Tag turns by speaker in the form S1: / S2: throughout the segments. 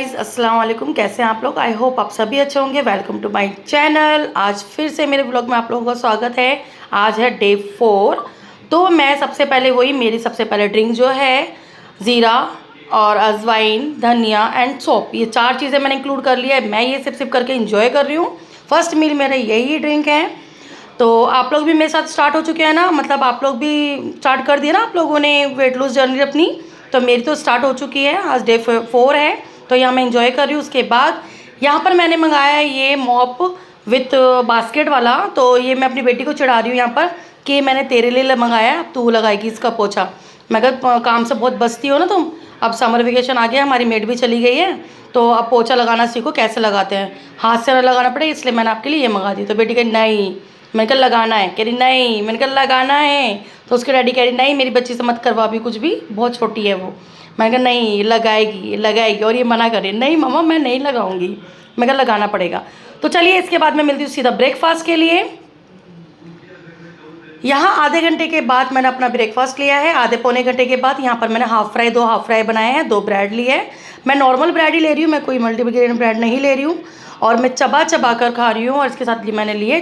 S1: Guys, अस्सलाम वालेकुम। कैसे हैं आप लोग? आई होप आप सभी अच्छे होंगे। Welcome to my channel. आज फिर से मेरे ब्लॉग में आप लोगों का स्वागत है। आज है डे 4। तो मैं सबसे पहले मेरी सबसे पहले ड्रिंक जो है ज़ीरा और अजवाइन, धनिया एंड सौंफ, ये 4 चीज़ें मैंने इंक्लूड कर लिया है। मैं ये सिप करके इंजॉय कर रही हूँ। फर्स्ट मील मेरा यही ड्रिंक है। तो आप लोग भी मेरे साथ स्टार्ट हो चुके हैं ना, मतलब आप लोग भी स्टार्ट कर दिए ना आप लोगों ने वेट लूज जर्नी अपनी। तो मेरी तो स्टार्ट हो चुकी है। आज डे 4 है, तो यहाँ मैं इंजॉय कर रही हूँ। उसके बाद यहाँ पर मैंने मंगाया है ये मॉप विथ बास्केट वाला। तो ये मैं अपनी बेटी को चढ़ा रही हूँ यहाँ पर कि मैंने तेरे लिए मंगाया है, अब तू लगाएगी इसका पोछा। मैं कहा काम से बहुत बचती हो ना तुम, अब समर वेकेशन आ गया, हमारी मेड भी चली गई है, तो अब पोछा लगाना सीखो, कैसे लगाते हैं, हाथ से ना लगाना पड़े, इसलिए मैंने आपके लिए ये मंगा दी। तो बेटी कही नहीं, मैंने कहा लगाना है, कह रही नहीं, मैंने कहा लगाना है। तो उसके डैडी कह रही नहीं मेरी बच्ची से मत करवा भी कुछ भी, बहुत छोटी है वो। मैंने कहा नहीं लगाएगी लगाएगी, और ये मना कर रही नहीं मम्मा मैं नहीं लगाऊंगी। मैं कहा लगाना पड़ेगा। तो चलिए इसके बाद मैं मिलती हूँ सीधा ब्रेकफास्ट के लिए। यहाँ आधे घंटे के बाद मैंने अपना ब्रेकफास्ट लिया है। आधे पौने घंटे के बाद यहाँ पर मैंने दो हाफ फ्राई बनाए हैं, 2 ब्रेड लिए हैं। मैं नॉर्मल ब्रेड ही ले रही हूँ, मैं कोई मल्टीग्रेन ब्रेड नहीं ले रही हूँ। और मैं चबा चबा कर खा रही हूँ। और इसके साथ मैंने लिए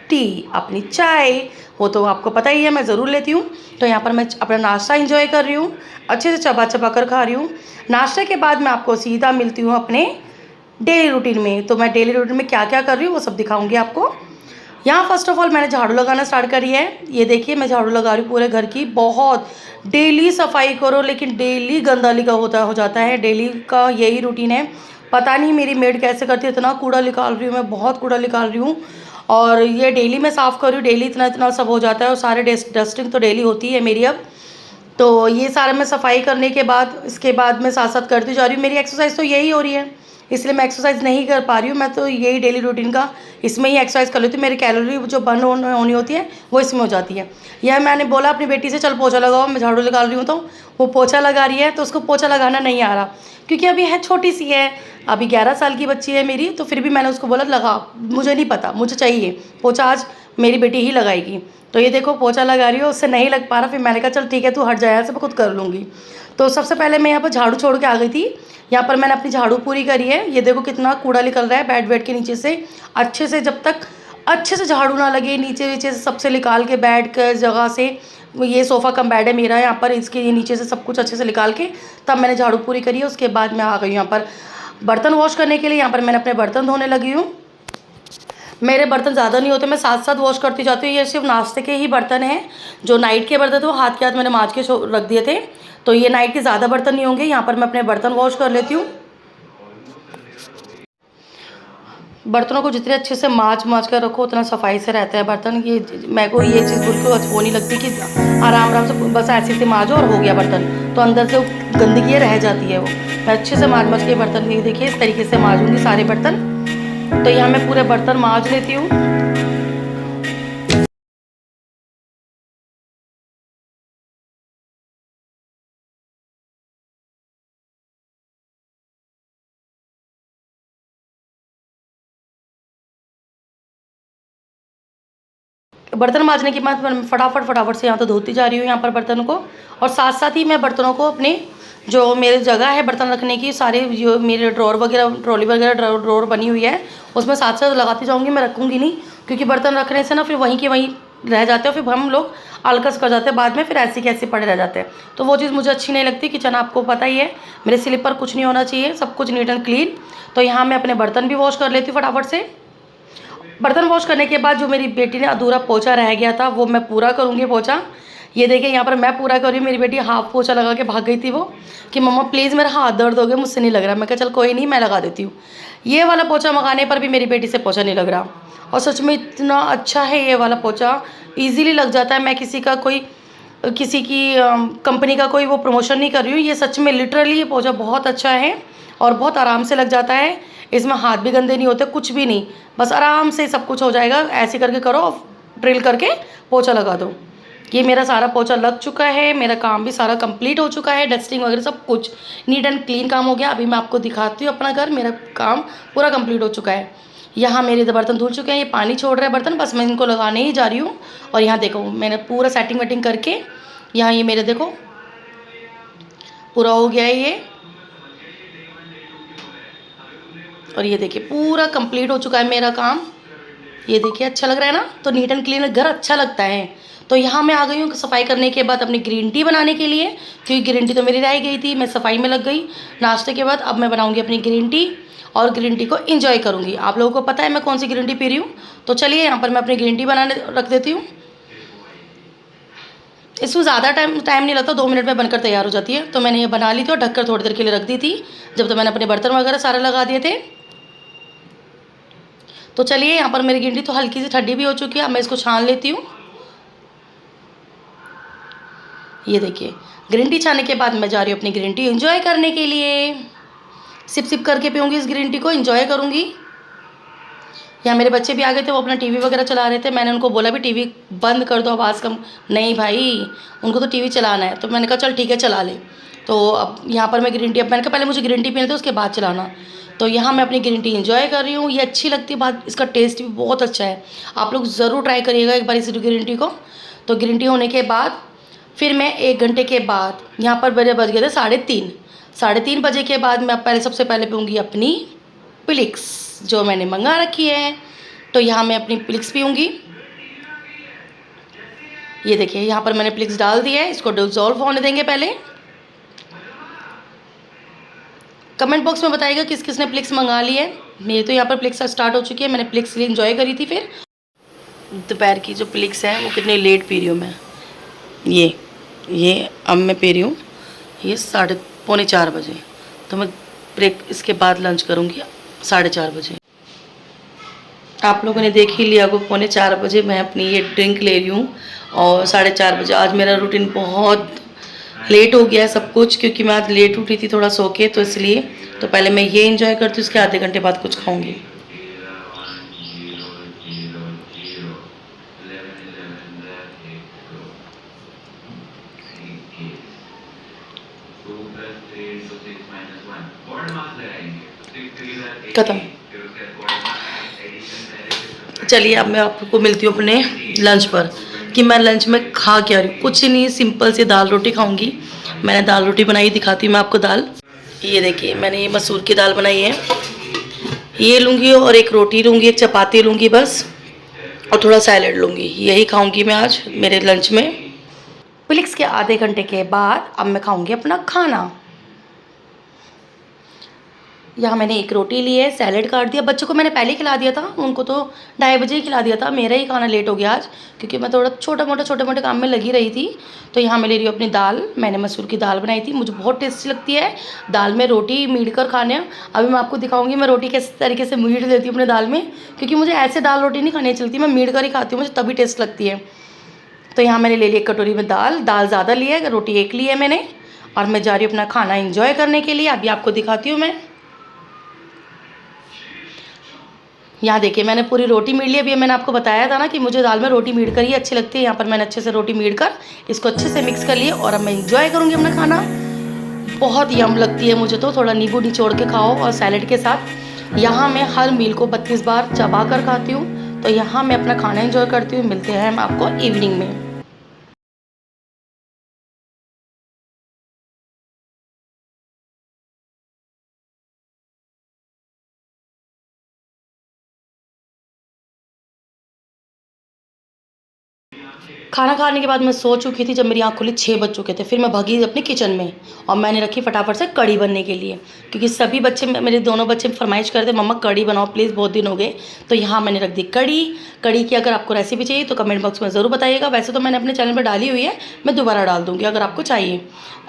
S1: टी, अपनी चाय, वो तो आपको पता ही है मैं ज़रूर लेती हूँ। तो यहाँ पर मैं अपना नाश्ता इंजॉय कर रही हूँ, अच्छे से चबा चबा कर खा रही हूँ। नाश्ते के बाद मैं आपको सीधा मिलती हूँ अपने डेली रूटीन में। तो मैं डेली रूटीन में क्या क्या कर रही हूँ वो सब दिखाऊंगी आपको। यहाँ फर्स्ट ऑफ ऑल मैंने झाड़ू लगाना स्टार्ट करी है। ये देखिए मैं झाड़ू लगा रही हूँ पूरे घर की। बहुत डेली सफाई करो लेकिन डेली गंदगी का हो जाता है, डेली का यही रूटीन है। पता नहीं मेरी मेड कैसे करती है, इतना कूड़ा निकाल रही हूँ मैं, बहुत कूड़ा निकाल रही हूँ। और ये डेली मैं साफ़ कर रही हूँ, डेली इतना इतना सब हो जाता है। और सारे डस्टिंग तो डेली होती है मेरी अब। तो ये सारा मैं सफाई करने के बाद, इसके बाद मैं साथ साथ करती जा रही हूँ। मेरी एक्सरसाइज तो यही हो रही है, इसलिए मैं एक्सरसाइज नहीं कर पा रही हूँ। मैं तो यही डेली रूटीन का इसमें ही एक्सरसाइज कर लेती हूँ। मेरी कैलोरी जो बर्न होनी होती है वो इसमें हो जाती है। यह मैंने बोला अपनी बेटी से चल पोछा लगाओ, मैं झाड़ू लगा रही हूँ तो वो पोछा लगा रही है। तो उसको पोछा लगाना नहीं आ रहा क्योंकि अभी है, छोटी सी है, अभी 11 साल की बच्ची है मेरी। तो फिर भी मैंने उसको बोला लगा, मुझे नहीं पता, मुझे चाहिए पोछा, आज मेरी बेटी ही लगाएगी। तो ये देखो पोछा लगा रही हो, उससे नहीं लग पा रहा। फिर मैंने कहा चल ठीक है तू हट जाए यहाँ से, मैं खुद कर लूँगी। तो सबसे पहले मैं यहाँ पर झाड़ू छोड़ के आ गई थी। यहाँ पर मैंने अपनी झाड़ू पूरी करी है। ये देखो कितना कूड़ा निकल रहा है बेड वेड के नीचे से। अच्छे से जब तक अच्छे से झाड़ू ना लगे नीचे नीचे से सबसे निकाल के बेड के जगह से, ये सोफ़ा कम बेड है मेरा यहाँ पर, इसके ये नीचे से सब कुछ अच्छे से निकाल के तब मैंने झाड़ू पूरी करी है। उसके बाद मैं आ गई यहाँ पर बर्तन वॉश करने के लिए। यहाँ पर मैंने अपने बर्तन धोने लगी हूँ। मेरे बर्तन ज़्यादा नहीं होते, मैं साथ साथ वॉश करती जाती हूँ। ये सिर्फ नाश्ते के ही बर्तन हैं, जो नाइट के बर्तन थे वो हाथ के हाथ मैंने माँज के रख दिए थे। तो ये नाइट के ज़्यादा बर्तन नहीं होंगे। यहाँ पर मैं अपने बर्तन वॉश कर लेती हूँ। बर्तनों को जितने अच्छे से माँज कर रखो उतना सफाई से रहता है बर्तन। ये मेरे को ये चीज़ बिल्कुल वो नहीं लगती कि आराम आराम से बस ऐसे से माँजो और हो गया बर्तन, तो अंदर से गंदगी रह जाती है वो। मैं अच्छे से माँज के बर्तन, ये देखिए इस तरीके से माँजूँगी सारे बर्तन। तो यहाँ मैं पूरे बर्तन माँज लेती हूँ। बर्तन मांजने के बाद मैं फटाफट फटाफट से यहाँ तो धोती जा रही हूँ यहाँ पर बर्तन को। और साथ साथ ही मैं बर्तनों को अपने जो मेरे जगह है बर्तन रखने की, सारे जो मेरे ड्रॉर वगैरह, ट्रॉली वगैरह ड्रॉर बनी हुई है, उसमें साथ साथ लगाती जाऊँगी। मैं रखूँगी नहीं क्योंकि बर्तन रखने से ना फिर वहीं के वहीं रह जाते हैं, फिर हम लोग आलकस कर जाते हैं बाद में, फिर ऐसे कैसे पड़े रह जाते हैं। तो वो चीज़ मुझे अच्छी नहीं लगती। किचन आपको पता ही है, मेरे स्लिप पर कुछ नहीं होना चाहिए, सब कुछ नीट एंड क्लीन। तो यहाँ मैं अपने बर्तन भी वॉश कर लेती हूँ फटाफट से। बर्तन वॉश करने के बाद जो मेरी बेटी ने अधूरा पोछा रह गया था वो मैं पूरा करूँगी पोछा। ये देखिए यहाँ पर मैं पूरा कर रही हूँ। मेरी बेटी हाफ पोछा लगा के भाग गई थी वो, कि मम्मा प्लीज़ मेरा हाथ दर्द हो गया, मुझसे नहीं लग रहा। मैं कहा चल कोई नहीं मैं लगा देती हूँ। ये वाला पोछा मंगाने पर भी मेरी बेटी से पोछा नहीं लग रहा। और सच में इतना अच्छा है ये वाला पोछा, ईज़िली लग जाता है। मैं किसी की कंपनी का कोई वो प्रमोशन नहीं कर रही हूँ, ये सच में लिटरली ये पोछा बहुत अच्छा है और बहुत आराम से लग जाता है। इसमें हाथ भी गंदे नहीं होते, कुछ भी नहीं, बस आराम से सब कुछ हो जाएगा। ऐसे करके करो, ड्रिल करके पोछा लगा दो। ये मेरा सारा पोछा लग चुका है, मेरा काम भी सारा कंप्लीट हो चुका है, डस्टिंग वगैरह सब कुछ नीट एंड क्लीन काम हो गया। अभी मैं आपको दिखाती हूँ अपना घर, मेरा काम पूरा कंप्लीट हो चुका है। यहाँ मेरे बर्तन धुल चुके हैं, ये पानी छोड़ रहे हैं बर्तन, बस मैं इनको लगाने ही जा रही हूँ। और यहाँ देखो मैंने पूरा सेटिंग वेटिंग करके, यहाँ ये मेरे देखो पूरा हो गया है ये। और ये देखिए पूरा कंप्लीट हो चुका है मेरा काम। ये देखिए अच्छा लग रहा है ना, तो नीट एंड क्लीन घर अच्छा लगता है। तो यहाँ मैं आ गई हूँ सफाई करने के बाद अपनी ग्रीन टी बनाने के लिए, क्योंकि ग्रीन टी तो मेरी रह गई थी, मैं सफाई में लग गई नाश्ते के बाद। अब मैं बनाऊँगी अपनी ग्रीन टी और ग्रीन टी को इंजॉय करूँगी। आप लोगों को पता है मैं कौन सी ग्रीन टी पी रही हूँ, तो चलिए यहाँ पर मैं अपनी ग्रीन टी बनाने रख देती हूँ। इसमें ज़्यादा टाइम नहीं लगता, 2 मिनट में बनकर तैयार हो जाती है। तो मैंने ये बना ली थी और ढककर थोड़ी देर के लिए रख दी थी, जब तो मैंने अपने बर्तन वगैरह सारे लगा दिए थे। तो चलिए यहाँ पर मेरी ग्रीन टी तो हल्की सी ठंडी भी हो चुकी है, अब मैं इसको छान लेती हूँ। ये देखिए ग्रीन टी छानने के बाद मैं जा रही हूँ अपनी ग्रीन टी एंजॉय करने के लिए। सिप सिप करके पीऊँगी इस ग्रीन टी को, एंजॉय करूँगी। यहाँ मेरे बच्चे भी आ गए थे, वो अपना टीवी वगैरह चला रहे थे। मैंने उनको बोला भी टीवी बंद कर दो, आवाज़ कम। नहीं भाई, उनको तो टीवी चलाना है। तो मैंने कहा चल ठीक है चला ले। तो अब यहाँ पर मैं ग्रीन टी, अब मैंने कहा पहले मुझे ग्रीन टी पीने दो उसके बाद चलाना। तो यहाँ मैं अपनी ग्रीन टी एंजॉय कर रही हूँ। ये अच्छी लगती है बात, इसका टेस्ट भी बहुत अच्छा है। आप लोग ज़रूर ट्राई करिएगा एक बार इस ग्रीन टी को। तो ग्रीन टी होने के बाद फिर मैं 1 घंटे के बाद, यहाँ पर मेरे बज गए थे 3:30। 3:30 बजे के बाद मैं पहले सबसे पहले पीऊँगी अपनी प्लिक्स जो मैंने मंगा रखी है। तो यहाँ मैं अपनी प्लिक्स पीऊँगी। ये देखिए यहाँ पर मैंने प्लिक्स डाल दिया है, इसको डिज़ोल्व होने देंगे पहले। कमेंट बॉक्स में बताइएगा किस किस ने प्लिक्स मंगा ली है। मेरी तो यहाँ पर प्लिक्स स्टार्ट हो चुकी है, मैंने प्लिक्स लिए एंजॉय करी थी। फिर दोपहर की जो प्लिक्स है वो कितनी लेट पी रही हूँ मैं। ये अब मैं पी रही हूँ ये 3:45 बजे। तो मैं ब्रेक इसके बाद लंच करूँगी 4:30 बजे। आप लोगों ने देख ही लिया को 3:45 बजे मैं अपनी ये ड्रिंक ले रही हूँ और 4:30 बजे। आज मेरा रूटीन बहुत लेट हो गया है सब कुछ, क्योंकि मैं आज लेट उठी थी थोड़ा सो के, तो इसलिए। तो पहले मैं ये एंजॉय करती हूँ, उसके आधे घंटे बाद कुछ खाऊंगी। खत्म। चलिए अब मैं आपको मिलती हूँ अपने लंच पर, कि मैं लंच में खा क्या रही हूँ। कुछ नहीं, सिंपल सी दाल रोटी खाऊंगी। मैंने दाल रोटी बनाई, दिखाती हूँ मैं आपको दाल। ये देखिए मैंने ये मसूर की दाल बनाई है, ये लूँगी और एक रोटी लूँगी, एक चपाती लूँगी बस, और थोड़ा सैलेड लूँगी। यही खाऊँगी मैं आज मेरे लंच में। प्लिक्स के आधे घंटे के बाद अब मैं खाऊँगी अपना खाना। यहाँ मैंने एक रोटी ली है, सैलेड काट दिया। बच्चों को मैंने पहले ही खिला दिया था, उनको तो 2:30 बजे ही खिला दिया था। मेरा ही खाना लेट हो गया आज, क्योंकि मैं थोड़ा छोटे मोटे काम में लगी रही थी। तो यहाँ मैं ले रही हूँ अपनी दाल। मैंने मसूर की दाल बनाई थी, मुझे बहुत टेस्टी लगती है दाल में रोटी मीड़ कर खाने। अभी मैं आपको दिखाऊँगी मैं रोटी किस तरीके से मीड़ लेती हूँ अपने दाल में, क्योंकि मुझे ऐसे दाल रोटी नहीं खानी चलती, मैं मीड़ कर ही खाती हूँ, मुझे तभी टेस्ट लगती है। तो यहाँ मैंने ले ली 1 कटोरी में दाल ज़्यादा ली है, रोटी 1 ली है मैंने। और मैं जा रही हूँ अपना खाना इंजॉय करने के लिए। अभी आपको दिखाती हूँ मैं। यहाँ देखिए मैंने पूरी रोटी मीड़ ली। अभी मैंने आपको बताया था ना कि मुझे दाल में रोटी मीड़ कर ही अच्छी लगती है। यहाँ पर मैंने अच्छे से रोटी मीड़ कर इसको अच्छे से मिक्स कर लिए, और अब मैं इंजॉय करूँगी अपना खाना। बहुत यम लगती है मुझे तो, थोड़ा नींबू निचोड़ के खाओ और सैलेड के साथ। यहाँ मैं हर मील को 32 बार चबा कर खाती हूँ। तो यहाँ मैं अपना खाना इंजॉय करती हूँ। मिलते हैं हम आपको इवनिंग में। खाना खाने के बाद मैं सो चुकी थी। जब मेरी आँख खुली 6 बज चुके थे। फिर मैं भागी अपने किचन में और मैंने रखी फटाफट से कढ़ी बनने के लिए, क्योंकि सभी बच्चे, मेरे दोनों बच्चे फरमाइश करते मम्मा कढ़ी बनाओ प्लीज़, बहुत दिन हो गए। तो यहाँ मैंने रख दी कढ़ी की। अगर आपको रेसिपी चाहिए तो कमेंट बॉक्स में ज़रूर बताइएगा। वैसे तो मैंने अपने चैनल पर डाली हुई है, मैं दोबारा डाल दूँगी। अगर आपको चाहिए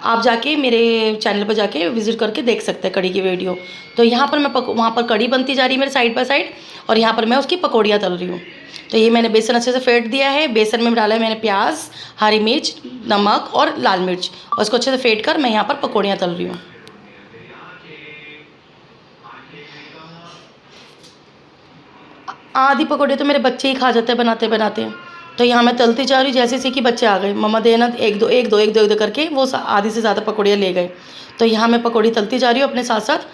S1: आप जाके मेरे चैनल पर जाके विजिट करके देख सकते हैं कढ़ी की वीडियो। तो यहाँ पर मैं वहाँ पर कढ़ी बनती जा रही है मेरे साइड बाय साइड, और यहाँ पर मैं उसकी पकौड़ियाँ तल रही हूँ। तो ये मैंने बेसन अच्छे से फेंट दिया है। बेसन में डाला है मैंने प्याज, हरी मिर्च, नमक और लाल मिर्च, और इसको अच्छे से फेंट कर मैं यहाँ पर पकौड़ियाँ तल रही हूँ। आधी पकौड़े तो मेरे बच्चे ही खा जाते हैं बनाते बनाते। तो यहाँ मैं तलती जा रही हूँ, जैसे जैसे कि बच्चे आ गए मम्मा देना, एक दो करके वो आधी से ज़्यादा पकौड़ियाँ ले गए। तो यहाँ मैं पकौड़ी तलती जा रही हूँ, अपने साथ साथ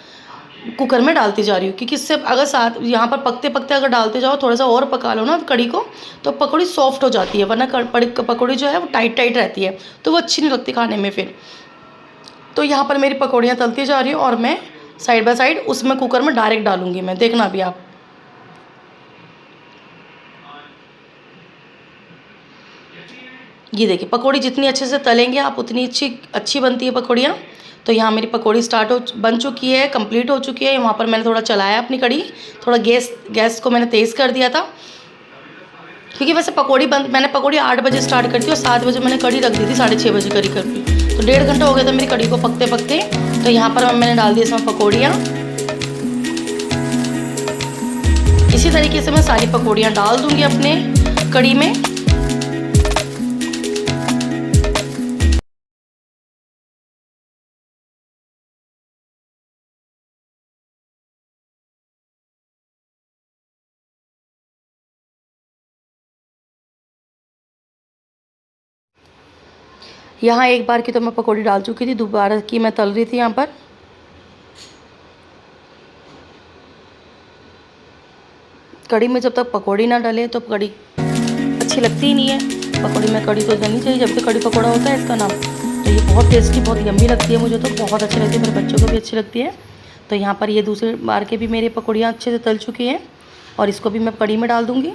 S1: कुकर में डालती जा रही हूँ, क्योंकि इससे अगर साथ यहाँ पर पकते पकते अगर डालते जाओ, थोड़ा सा और पका लो ना कढ़ी को, तो पकौड़ी सॉफ्ट हो जाती है। वरना पकौड़ी जो है वो टाइट रहती है, तो वो अच्छी नहीं लगती खाने में फिर। तो यहाँ पर मेरी पकौड़ियाँ तलती जा रही हूँ और मैं साइड बाय साइड, उसमें कुकर में डायरेक्ट डालूंगी मैं, देखना भी आप। ये देखिए पकौड़ी जितनी अच्छे से तलेंगे आप उतनी अच्छी बनती है पकौड़ियाँ। तो यहाँ मेरी पकौड़ी बन चुकी है, कंप्लीट हो चुकी है। वहाँ पर मैंने थोड़ा चलाया अपनी कढ़ी, थोड़ा गैस को मैंने तेज़ कर दिया था, क्योंकि वैसे मैंने पकौड़ी 8 बजे स्टार्ट कर दी और 7 बजे मैंने कढ़ी रख दी थी, 6:30 बजे करी कर दी, तो 1.5 घंटा हो गया था मेरी कढ़ी को पकते पकते। तो यहाँ पर मैंने डाल दी इसमें पकौड़ियाँ। इसी तरीके से मैं सारी पकौड़ियाँ डाल दूँगी अपने कढ़ी में। यहाँ एक बार की तो मैं पकौड़ी डाल चुकी थी, दोबारा की मैं तल रही थी यहाँ पर। कढ़ी में जब तक पकौड़ी ना डले तो कढ़ी अच्छी लगती ही नहीं है। पकौड़ी में कढ़ी तो डलनी चाहिए, जब तक कढ़ी पकौड़ा होता है इसका नाम। तो ये बहुत टेस्टी, बहुत यम्मी लगती है, मुझे तो बहुत अच्छी लगती है, मेरे बच्चों को भी अच्छी लगती है। तो यहाँ पर ये दूसरे बार के भी मेरी पकौड़ियाँ अच्छे से तल चुकी हैं और इसको भी मैं कढ़ी में डाल दूँगी।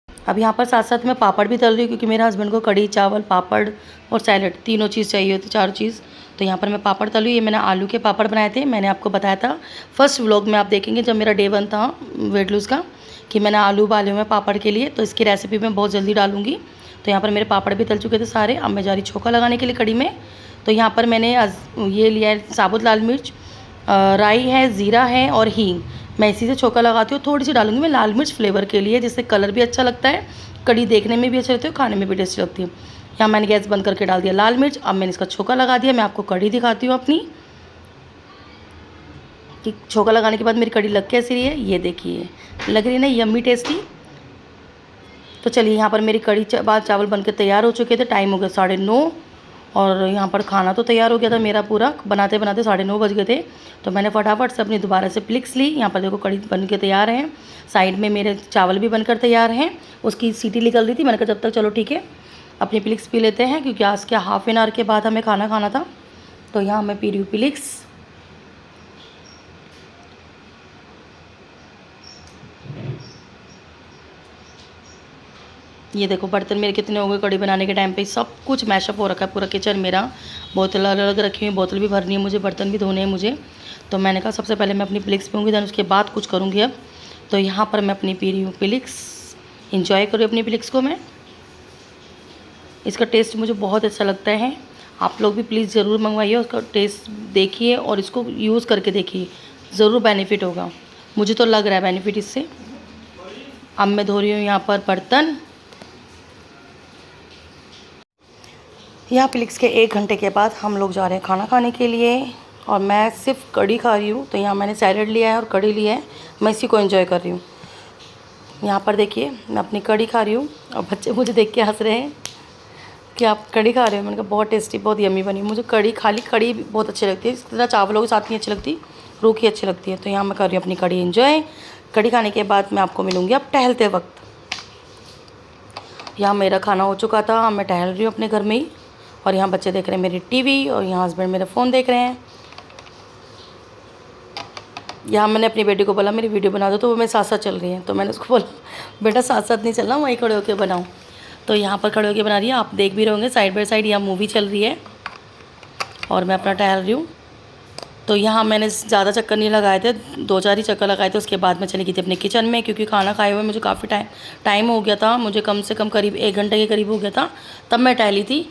S1: अब यहाँ पर साथ साथ मैं पापड़ भी तल रही हूँ, क्योंकि मेरे हस्बैंड को कढ़ी चावल पापड़ और सैलड तीनों चीज़ चाहिए होती, 4 चीज़। तो यहाँ पर मैं पापड़ तल रही हूँ। ये मैंने आलू के पापड़ बनाए थे, मैंने आपको बताया था फर्स्ट व्लॉग में, आप देखेंगे जब मेरा डे 1 था वेट लूज़ का, कि मैंने आलू उबाले हुए पापड़ के लिए। तो इसकी रेसिपी मैं बहुत जल्दी डालूँगी। तो यहाँ पर मेरे पापड़ भी तल चुके थे सारे। अब मैं जा रही छौंका लगाने के लिए कढ़ी में। तो यहाँ पर मैंने ये लिया है साबुत लाल मिर्च, राई है, ज़ीरा है और हींग। मैं इसी से छौंका लगाती हूँ। थोड़ी सी डालूंगी मैं लाल मिर्च फ्लेवर के लिए, जिससे कलर भी अच्छा लगता है, कढ़ी देखने में भी अच्छी लगती है, खाने में भी टेस्टी लगती है। यहाँ मैंने गैस बंद करके डाल दिया लाल मिर्च। अब मैंने इसका छौंका लगा दिया। मैं आपको कढ़ी दिखाती हूँ अपनी, कि छौंका लगाने के बाद मेरी कढ़ी लग कैसी रही है। ये देखिए लग रही है ना यम्मी टेस्टी। तो चलिए यहाँ पर मेरी कढ़ी चावल बनकर तैयार हो चुके थे। टाइम हो गया 9:30 और यहाँ पर खाना तो तैयार हो गया था मेरा पूरा, बनाते बनाते 9:30 बज गए थे। तो मैंने फटाफट से अपनी दोबारा से पिक्स ली। यहाँ पर देखो कढ़ी बन के तैयार है, साइड में मेरे चावल भी बनकर तैयार हैं। उसकी सीटी निकल रही थी, मैंने कहा जब तक चलो ठीक है अपनी पिक्स पी लेते हैं, क्योंकि आज के हाफ एन आवर के बाद हमें खाना खाना था। तो यहाँ मैं पी रही हूँ पिक्स। ये देखो बर्तन मेरे कितने हो गए कढ़ी बनाने के टाइम पे, सब कुछ मैशअप हो रखा है पूरा किचन मेरा। बोतल अलग अलग रखी हुई, बोतल भी भरनी है मुझे, बर्तन भी धोने हैं मुझे। तो मैंने कहा सबसे पहले मैं अपनी पिक्स पीऊँगी, दैन उसके बाद कुछ करूँगी अब। तो यहाँ पर मैं अपनी पी रही हूँ पिक्स, इंजॉय करूँ अपनी पिक्स को मैं। इसका टेस्ट मुझे बहुत अच्छा लगता है। आप लोग भी प्लीज़ ज़रूर मंगवाइए, उसका टेस्ट देखिए और इसको यूज़ करके देखिए, ज़रूर बेनिफिट होगा। मुझे तो लग रहा है बेनिफिट इससे। अब मैं धो रही हूँ यहाँ पर बर्तन। यहाँ पिक्स के 1 घंटे के बाद हम लोग जा रहे हैं खाना खाने के लिए, और मैं सिर्फ कढ़ी खा रही हूँ। तो यहाँ मैंने सैलड लिया है और कढ़ी लिया है, मैं इसी को एंजॉय कर रही हूँ। यहाँ पर देखिए मैं अपनी कढ़ी खा रही हूँ और बच्चे मुझे देख के हंस रहे हैं कि आप कढ़ी खा रहे हो। मैंने कहा बहुत टेस्टी, बहुत यम्मी बनी। मुझे खाली कढ़ी बहुत अच्छी लगती है, इस तरह चावलों के साथ नहीं अच्छी लगती, रूखी अच्छी लगती है। तो यहाँ मैं कर रही हूँ अपनी कढ़ी एंजॉय। कढ़ी खाने के बाद मैं आपको मिलूँगी अब टहलते वक्त। यहाँ मेरा खाना हो चुका था, मैं टहल रही हूँ अपने घर में ही, और यहाँ बच्चे देख रहे हैं मेरी टीवी और यहाँ हस्बैंड मेरा फ़ोन देख रहे हैं। यहाँ मैंने अपनी बेटी को बोला मेरी वीडियो बना दो, तो वो मेरे साथ साथ चल रही है। तो मैंने उसको बोला बेटा साथ साथ नहीं चलना, वहीं खड़े होकर बनाऊँ। तो यहाँ पर खड़े होकर बना रही है, आप देख भी रहे होंगे साइड बाय साइड यहाँ मूवी चल रही है और मैं अपना टहल रही हूँ। तो यहाँ मैंने ज़्यादा चक्कर नहीं लगाए थे, 2-4 ही चक्कर लगाए थे। उसके बाद मैं चली गई थी अपने किचन में, क्योंकि खाना खाए हुए मुझे काफ़ी टाइम हो गया था। मुझे कम से कम करीब 1 घंटे के करीब हो गया था, तब मैं टहली थी,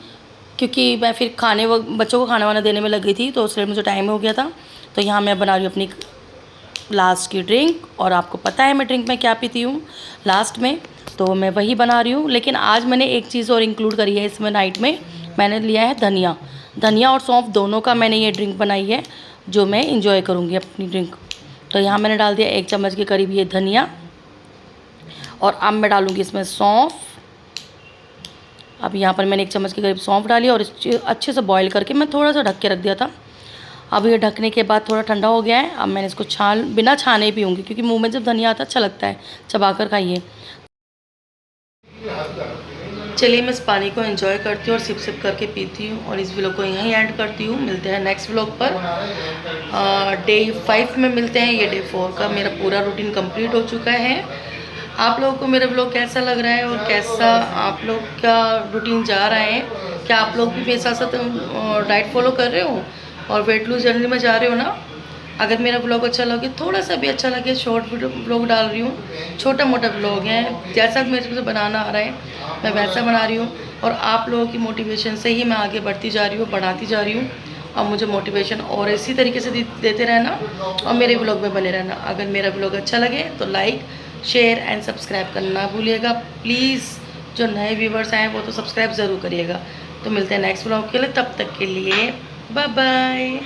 S1: क्योंकि मैं फिर बच्चों को खाना वाना देने में लग गई थी, तो उससे मुझे टाइम हो गया था। तो यहाँ मैं बना रही हूँ अपनी लास्ट की ड्रिंक, और आपको पता है मैं ड्रिंक में क्या पीती हूँ लास्ट में, तो मैं वही बना रही हूँ। लेकिन आज मैंने एक चीज़ और इंक्लूड करी है इसमें, नाइट में मैंने लिया है धनिया और सौंफ, दोनों का मैंने ये ड्रिंक बनाई है, जो मैं इंजॉय करूँगी अपनी ड्रिंक। तो यहाँ मैंने डाल दिया 1 चम्मच के करीब ये धनिया, और अब मैं डालूँगी इसमें सौंफ। अब यहाँ पर मैंने 1 चम्मच के करीब सौंफ डाली, और अच्छे से बॉईल करके मैं थोड़ा सा ढक के रख दिया था। अब ये ढकने के बाद थोड़ा ठंडा हो गया है। अब मैंने इसको बिना छाने ही पीऊँगी, क्योंकि मुंह में जब धनिया आता है अच्छा लगता है, चबा कर खाइए। चलिए मैं इस पानी को एंजॉय करती हूँ और सिप सिप करके पीती हूँ और इस व्लॉग को यहीं एंड करती हूँ। मिलते हैं नेक्स्ट व्लॉग पर। डे 5 में मिलते हैं। ये डे 4 का मेरा पूरा रूटीन कंप्लीट हो चुका है। आप लोगों को मेरा व्लॉग कैसा लग रहा है और कैसा आप लोग का रूटीन जा रहा है? क्या आप लोग भी मेरे साथ साथ डाइट फॉलो कर रहे हो और वेट लूज जर्नी में जा रहे हो ना? अगर मेरा ब्लॉग अच्छा लगे, थोड़ा सा भी अच्छा लगे, शॉर्ट ब्लॉग डाल रही हूँ, छोटा मोटा ब्लॉग है, जैसा मेरे से बनाना आ रहा है मैं वैसा बना रही हूँ। और आप लोगों की मोटिवेशन से ही मैं आगे बढ़ती जा रही हूँ, बढ़ाती जा रही हूँ। और मुझे मोटिवेशन और इसी तरीके से देते रहना और मेरे ब्लॉग में बने रहना। अगर मेरा ब्लॉग अच्छा लगे तो लाइक शेयर एंड सब्सक्राइब करना भूलिएगा प्लीज़। जो नए व्यूवर्स आए वो तो सब्सक्राइब ज़रूर करिएगा। तो मिलते हैं नेक्स्ट ब्लॉग के लिए, तब तक के लिए बाय बाय।